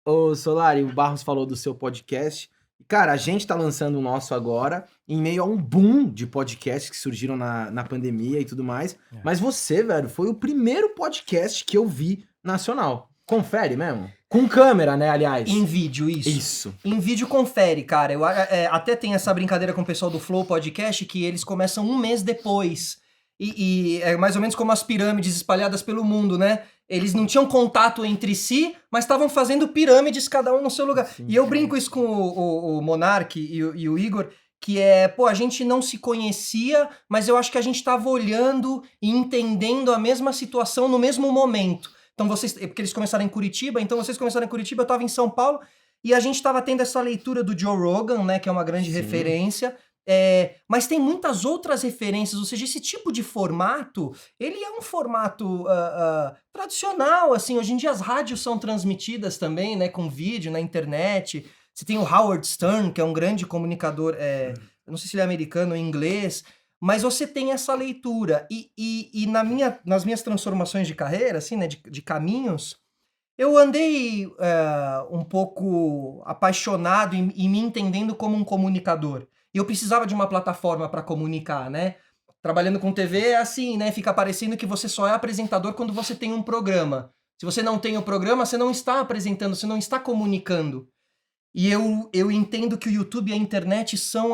Ô, Solari, o Barros falou do seu podcast. Cara, a gente tá lançando o nosso agora, em meio a um boom de podcasts que surgiram na pandemia e tudo mais. Mas você, velho, foi o primeiro podcast que eu vi nacional. Confere mesmo? Com câmera, né, aliás? Em vídeo, isso. Isso. Em vídeo confere, cara. Eu até tem essa brincadeira com o pessoal do Flow Podcast, que eles começam um mês depois. E é mais ou menos como as pirâmides espalhadas pelo mundo, né? Eles não tinham contato entre si, mas estavam fazendo pirâmides, cada um no seu lugar. Sim, e eu brinco isso com o Monark e o Igor, que a gente não se conhecia, mas eu acho que a gente estava olhando e entendendo a mesma situação no mesmo momento. Então porque eles começaram em Curitiba, então vocês começaram em Curitiba, eu estava em São Paulo, e a gente estava tendo essa leitura do Joe Rogan, né, que é uma grande referência, mas tem muitas outras referências, ou seja, esse tipo de formato, ele é um formato tradicional, assim, hoje em dia as rádios são transmitidas também, né, com vídeo na internet. Você tem o Howard Stern, que é um grande comunicador, eu não sei se ele é americano ou inglês, mas você tem essa leitura, e nas minhas transformações de carreira, assim, né, de caminhos, eu andei um pouco apaixonado e me entendendo como um comunicador. E eu precisava de uma plataforma para comunicar, né? Trabalhando com TV é assim, né? Fica parecendo que você só é apresentador quando você tem um programa. Se você não tem o programa, você não está apresentando, você não está comunicando. E eu entendo que o YouTube e a internet são,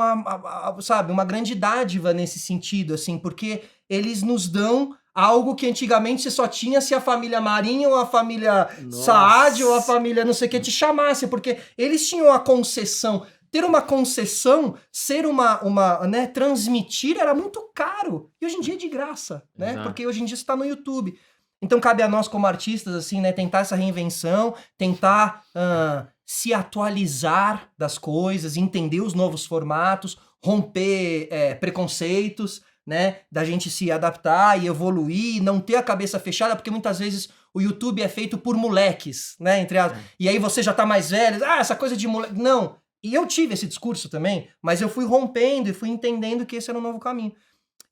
sabe, uma grande dádiva nesse sentido, assim, porque eles nos dão algo que antigamente você só tinha se a família Marinho ou a família Saad ou a família não sei o que te chamasse, porque eles tinham a concessão. Ter uma concessão, ser né, transmitir era muito caro. E hoje em dia é de graça, né? Exato. Porque hoje em dia você está no YouTube. Então cabe a nós como artistas, assim, né, tentar essa reinvenção, tentar se atualizar das coisas, entender os novos formatos, romper preconceitos, né, da gente se adaptar e evoluir, não ter a cabeça fechada, porque muitas vezes o YouTube é feito por moleques, né, e aí você já tá mais velho, essa coisa de moleque, não. E eu tive esse discurso também, mas eu fui rompendo e fui entendendo que esse era um novo caminho.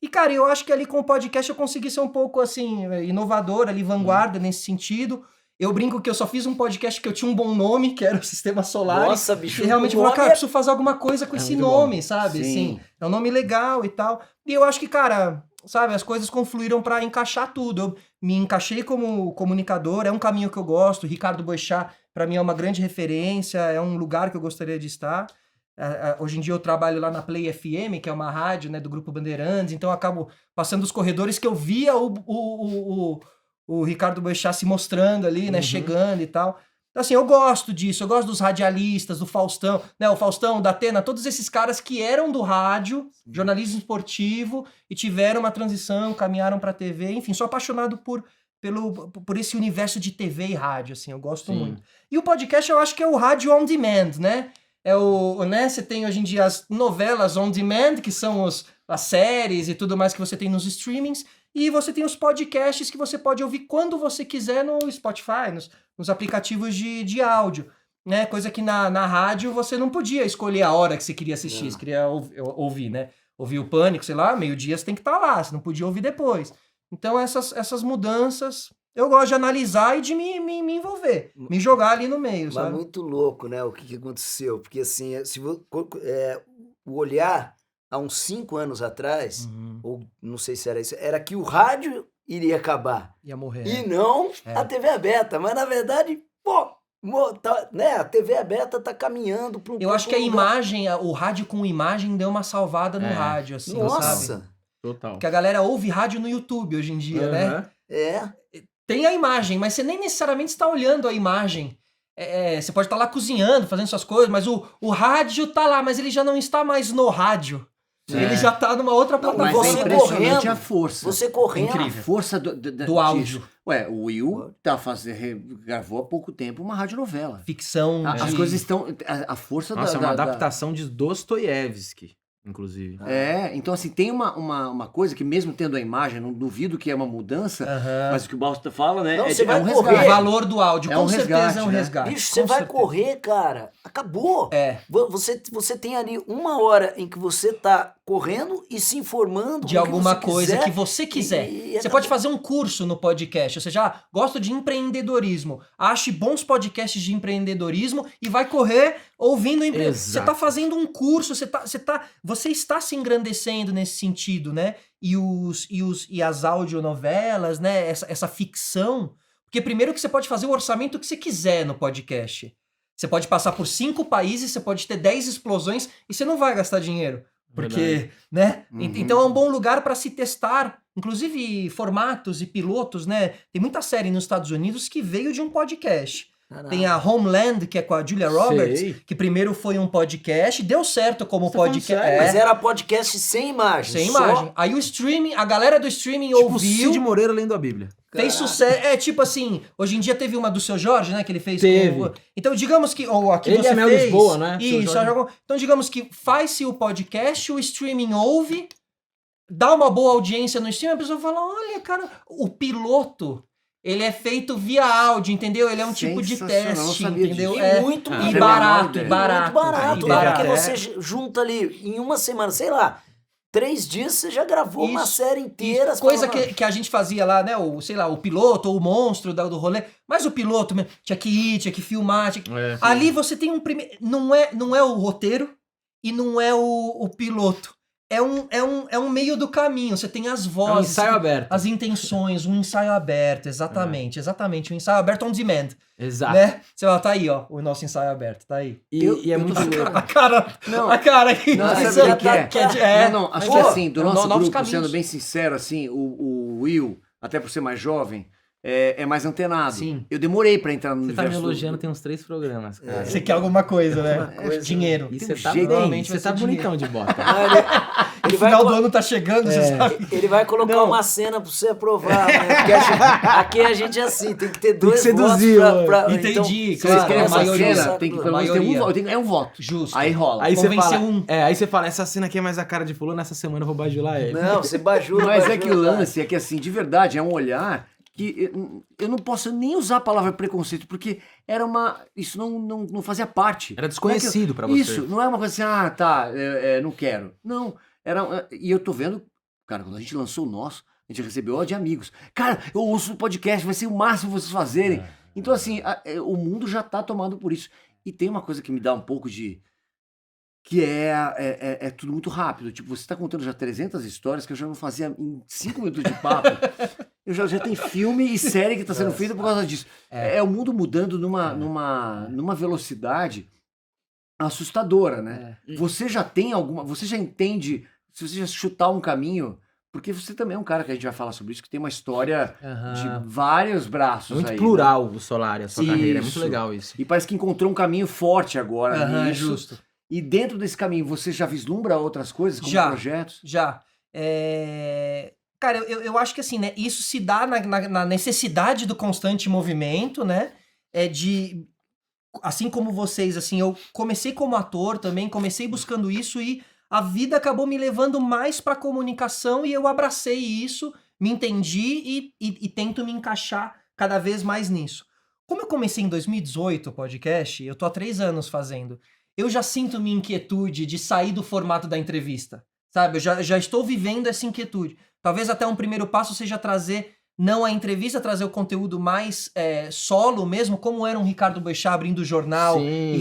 E, cara, eu acho que ali com o podcast eu consegui ser um pouco, assim, inovador, ali, vanguarda nesse sentido. Eu brinco que eu só fiz um podcast que eu tinha um bom nome, que era o Sistema Solar. Nossa, bicho. E realmente falei, cara, eu preciso fazer alguma coisa com esse nome, bom. sabe? Sim. Assim, é um nome legal e tal. E eu acho que, cara, sabe, as coisas confluíram pra encaixar tudo. Eu me encaixei como comunicador, é um caminho que eu gosto. Ricardo Boechat, pra mim, é uma grande referência, é um lugar que eu gostaria de estar. Hoje em dia eu trabalho lá na Play FM, que é uma rádio, né, do Grupo Bandeirantes, então eu acabo passando os corredores que eu via o Ricardo Boechat se mostrando ali, né, chegando e tal. Então, assim, eu gosto disso, eu gosto dos radialistas, do Faustão, né, o Faustão, da Atena, todos esses caras que eram do rádio, jornalismo esportivo, e tiveram uma transição, caminharam pra TV, enfim, sou apaixonado por esse universo de TV e rádio, assim, eu gosto muito. E o podcast eu acho que é o rádio on demand, né? Né, você tem hoje em dia as novelas on demand, que são as séries e tudo mais que você tem nos streamings, e você tem os podcasts que você pode ouvir quando você quiser no Spotify, nos aplicativos de áudio, né? Coisa que na rádio você não podia escolher a hora que você queria assistir, você queria ouvir, né? Ouvir o Pânico, sei lá, meio-dia você tem que estar lá, você não podia ouvir depois. Então essas mudanças, eu gosto de analisar e de me envolver, me jogar ali no meio, sabe? Mas muito louco, né, o que aconteceu. Porque, assim, o olhar há uns 5 anos atrás, ou não sei se era isso, era que o rádio iria acabar. Ia morrer. E não a TV aberta. Mas, na verdade, né, a TV aberta tá caminhando para um... Eu acho que a imagem, o rádio com imagem deu uma salvada no rádio, assim, sabe? Nossa! Total. Porque a galera ouve rádio no YouTube hoje em dia, né? Tem a imagem, mas você nem necessariamente está olhando a imagem. Você pode estar lá cozinhando, fazendo suas coisas, mas o rádio tá lá, mas ele já não está mais no rádio. Ele já tá numa outra plataforma. Mas é impressionante a força. Você correndo. Incrível. A força do Do áudio. Ué, o Will gravou há pouco tempo uma radionovela. Ficção. As coisas estão... A força Nossa, é uma adaptação de Dostoiévski, inclusive. Então assim, tem uma coisa que mesmo tendo a imagem, não duvido que é uma mudança, mas o que o Balsta fala, né? Não, você vai um correr. resgate. O valor do áudio, com certeza resgate, é um né? resgate. Bicho, você com vai certeza. correr, cara. Acabou. Você tem ali 1 hora em que você tá correndo e se informando de com o que alguma você coisa quiser. que você quiser. E Você pode fazer um curso no podcast, ou seja, gosto de empreendedorismo, ache bons podcasts de empreendedorismo e vai correr ouvindo empreendedorismo. Você Exato. está fazendo um curso, você está se engrandecendo nesse sentido, né? E as audionovelas, né? Essa ficção. Porque primeiro que você pode fazer o orçamento que você quiser no podcast. Você pode passar por 5 países, você pode ter 10 explosões e você não vai gastar dinheiro. Porque, né? Então é um bom lugar para se testar, inclusive formatos e pilotos, né? Tem muita série nos Estados Unidos que veio de um podcast. Caraca. Tem a Homeland, que é com a Julia Roberts, Sei. que primeiro foi um podcast, deu certo como Você tá falando podcast. sério? Mas era podcast sem imagem. Sem só- imagem. Aí o streaming, a galera do streaming Tipo ouviu, Cid Moreira lendo a Bíblia. fez sucesso. É tipo assim, hoje em dia teve uma do Seu Jorge, né? Que ele fez Teve. com. Então, digamos que. Ou aqui Ele você é Mel fez. Lisboa, né? Seu Isso, Jorge. então, digamos que faz-se o podcast, o streaming ouve, dá uma boa audiência no streaming, a pessoa fala: olha, cara, o piloto. Ele é feito via áudio, entendeu? Ele é um tipo de Sensacional, não teste, sabia entendeu? E É, muito Ah, e tem barato, menor e ideia. barato. Muito barato, e né? barato. Porque você junta ali em uma semana, sei lá, 3 dias você já gravou uma Isso, série inteira. Isso, coisa você fala, que a gente fazia lá, né? O, sei lá, o piloto ou o monstro do rolê. Mas o piloto mesmo, tinha que ir, tinha que filmar. Ali você tem um primeiro. Não é o roteiro e não é o piloto. É um meio do caminho. Você tem as É um vozes. ensaio você tem aberto. As intenções, um ensaio aberto, exatamente. Exatamente. Um ensaio aberto on demand. Exato. Né? Você fala, tá aí, ó, o nosso ensaio aberto, tá aí. E é muito A louco. cara, Não. a cara aqui. Não, Isso sabe o já que é? tá- Não, acho Pô, que assim, do nosso novos grupo, caminhos. sendo bem sincero, assim, o Will, até por ser mais jovem, é mais antenado. Sim. Eu demorei pra entrar no Você tá universo. me elogiando tem uns 3 programas, cara. Você quer alguma coisa, né? coisa. Dinheiro. E Tem você um tá jeito, bem, normalmente você vai tá ser bonitão de bota. Não, O ele vai final co- do ano tá chegando, você sabe. Ele vai colocar Não. uma cena pra você aprovar, né? Porque aqui a gente é assim, tem que ter que dois seduzir, votos ó. pra... Entendi, Se vocês querem a essa maioria, cena, tem que pelo menos ter maioria. um voto. É um voto. Justo. Aí rola. Aí você Convencer fala, um. aí você fala, essa cena aqui é mais a cara de fulano, essa semana eu vou bajular ele. Não, você bajula. Mas é bajula, que o lance é que, assim, de verdade, é um olhar que eu não posso nem usar a palavra preconceito, porque era uma... Isso não fazia parte. Era desconhecido pra você. Isso, não é uma coisa assim, tá, não quero. Não, era... E eu tô vendo, cara, quando a gente lançou o nosso, a gente recebeu de amigos. Cara, eu ouço o podcast, vai ser o máximo vocês fazerem. Então, assim, o mundo já tá tomado por isso. E tem uma coisa que me dá um pouco de... Que é tudo muito rápido. Tipo, você tá contando já 300 histórias que eu já não fazia em 5 minutos de papo. Eu já tenho filme e série que tá sendo feita por causa disso. É o mundo mudando numa velocidade assustadora, né? Você já tem alguma... Você já entende... Se você já chutar um caminho... Porque você também é um cara que a gente vai falar sobre isso, que tem uma história de vários braços É muito aí, plural o Solar, a sua Isso. carreira. É muito legal isso. né? E parece que encontrou um caminho forte agora nisso. Justo. E dentro desse caminho, você já vislumbra outras coisas, como Já. projetos? Já. Cara, eu acho que assim, né? Isso se dá na necessidade do constante movimento, né? Assim como vocês, assim, eu comecei como ator também, comecei buscando isso e a vida acabou me levando mais pra comunicação e eu abracei isso, me entendi e tento me encaixar cada vez mais nisso. Como eu comecei em 2018 o podcast, eu tô há 3 anos fazendo, eu já sinto minha inquietude de sair do formato da entrevista, sabe? Eu já estou vivendo essa inquietude. Talvez até um primeiro passo seja trazer, não a entrevista, trazer o conteúdo mais solo mesmo, como era um Ricardo Boechat abrindo o jornal Sim. e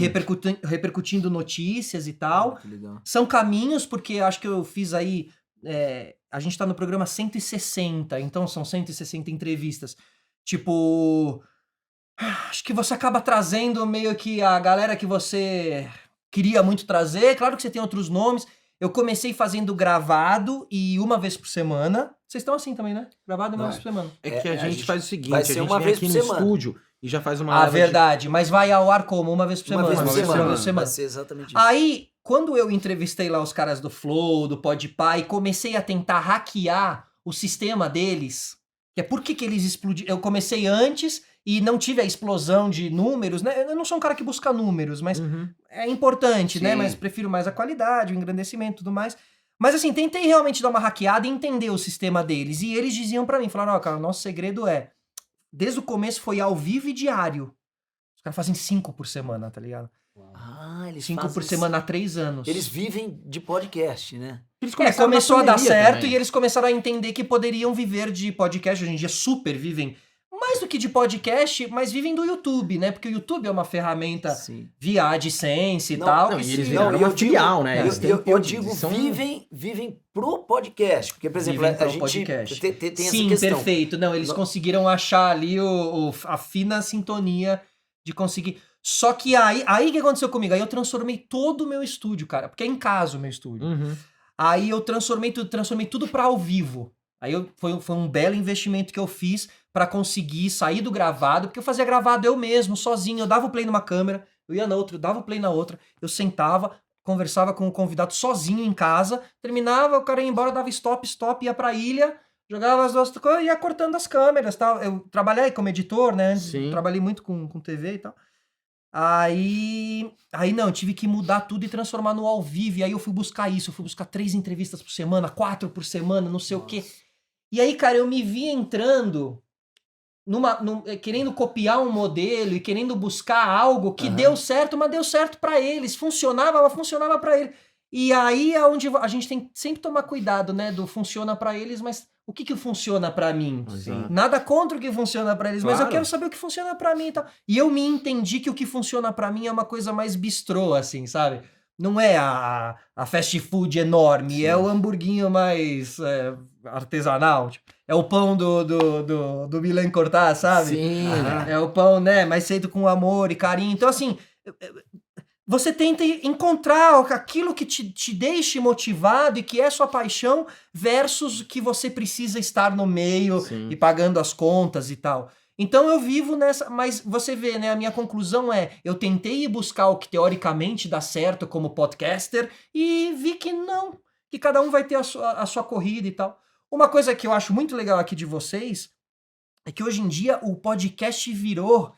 repercutindo notícias e tal. Que legal. São caminhos, porque acho que eu fiz aí... a gente tá no programa 160, então são 160 entrevistas. Tipo... Acho que você acaba trazendo meio que a galera que você queria muito trazer. Claro que você tem outros nomes. Eu comecei fazendo gravado e uma vez por semana. Vocês estão assim também, né? Gravado uma vez por semana. É que a a gente gente faz o seguinte, vai a ser gente uma vem vez aqui por no semana. estúdio e já faz uma Ah, leva de- verdade. Mas vai ao ar como? Uma vez por Uma semana. vez por semana. Uma semana. Vai ser exatamente isso. Aí, quando eu entrevistei lá os caras do Flow, do Podpah, e comecei a tentar hackear o sistema deles, que é por que eles explodiram. Eu comecei antes e não tive a explosão de números, né? Eu não sou um cara que busca números, mas Uhum. é importante, né? Sim. Mas prefiro mais a qualidade, o engrandecimento e tudo mais. Mas assim, tentei realmente dar uma hackeada e entender o sistema deles. E eles diziam pra mim, falaram, ó, cara, o nosso segredo desde o começo foi ao vivo e diário. Os caras fazem 5 por semana, tá ligado? Ah, eles 5 fazem por semana há 3 anos. Eles vivem de podcast, né? Eles Começou na a dar pandemia certo também. e eles começaram a entender que poderiam viver de podcast. Hoje em dia super vivem, mais do que de podcast, mas vivem do YouTube, né? Porque o YouTube é uma ferramenta Sim. via AdSense e Não, tal. Não, que e eles se- viraram Não, uma eu digo- filial, né? Eles têm Eu digo, são- vivem pro podcast. Porque, por exemplo, Vivem pro a gente podcast. tem essa Sim, questão. perfeito. Não, eles Não- conseguiram achar ali a fina sintonia de conseguir. Só que aí que aconteceu comigo? Aí eu transformei todo o meu estúdio, cara. Porque é em casa o meu estúdio. Uhum. Aí eu transformei tudo pra ao vivo. Aí foi um belo investimento que eu fiz pra conseguir sair do gravado, porque eu fazia gravado eu mesmo, sozinho. Eu dava o play numa câmera, eu ia na outra, eu dava o play na outra, eu sentava, conversava com o convidado sozinho em casa, terminava, o cara ia embora, dava stop, ia pra ilha, jogava as duas coisas e ia cortando as câmeras, tal. Eu trabalhei como editor, né? Sim. Trabalhei muito com TV e tal. Aí não, eu tive que mudar tudo e transformar no ao vivo. E aí eu fui buscar isso, eu fui buscar 3 entrevistas por semana, 4 por semana, não sei o quê. E aí, cara, eu me vi entrando querendo copiar um modelo e querendo buscar algo que deu certo, mas deu certo pra eles. Funcionava, mas funcionava pra eles. E aí é onde a gente tem que sempre tomar cuidado, né? Do funciona pra eles, mas o que funciona pra mim? Exato. Nada contra o que funciona pra eles, mas eu Claro. quero saber o que funciona pra mim e tal. E eu me entendi que o que funciona pra mim é uma coisa mais bistrô, assim, sabe? Não é a fast food enorme, é o hamburguinho mais artesanal. Tipo, é o pão do Milan Cortá, sabe? Sim. É o pão, né? Mais feito com amor e carinho. Então, assim, você tenta encontrar aquilo que te deixe motivado e que é sua paixão versus que você precisa estar no meio Sim. e pagando as contas e tal. Então eu vivo nessa, mas você vê, né, a minha conclusão é, eu tentei ir buscar o que teoricamente dá certo como podcaster e vi que não, que cada um vai ter a sua corrida e tal. Uma coisa que eu acho muito legal aqui de vocês é que hoje em dia o podcast virou,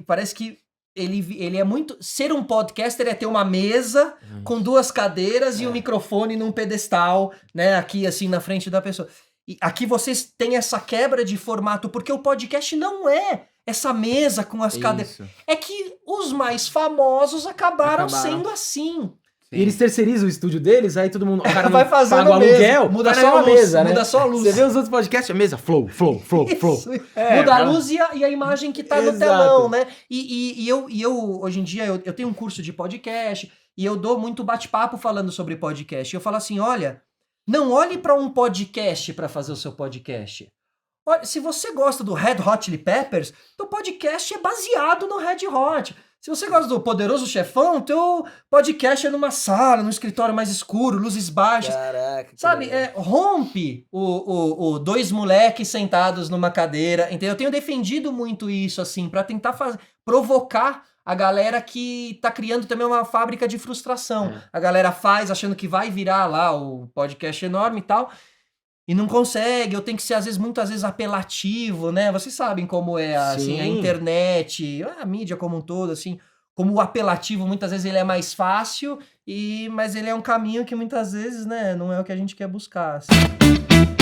parece que ele é muito... Ser um podcaster é ter uma mesa com 2 cadeiras e um microfone num pedestal, né? Aqui, assim, na frente da pessoa. E aqui vocês têm essa quebra de formato, porque o podcast não é essa mesa com as cadeiras. Isso. É que os mais famosos acabaram sendo assim. E eles terceirizam o estúdio deles, aí todo mundo. O cara Vai não fazendo paga o mesmo, aluguel, muda vai só na a luz, mesa, né? muda só a luz. Você vê os outros podcasts, a mesa, flow. Isso. Muda a luz e a imagem que tá no Exato. telão, né? E eu, hoje em dia, eu tenho um curso de podcast e eu dou muito bate-papo falando sobre podcast. E eu falo assim, olha, não olhe para um podcast para fazer o seu podcast. Olha, se você gosta do Red Hot Chili Peppers, teu podcast é baseado no Red Hot. Se você gosta do Poderoso Chefão, teu podcast é numa sala, num escritório mais escuro, luzes baixas. Caraca. que Sabe, legal. rompe o 2 moleques sentados numa cadeira, entendeu? Eu tenho defendido muito isso, assim, pra tentar provocar a galera que tá criando também uma fábrica de frustração. A galera faz achando que vai virar lá o podcast enorme e tal, e não consegue, eu tenho que ser, muitas vezes, apelativo, né? Vocês sabem como é, assim, a Sim. internet, a mídia como um todo, assim, como o apelativo, muitas vezes, ele é mais fácil, mas ele é um caminho que, muitas vezes, né, não é o que a gente quer buscar, assim.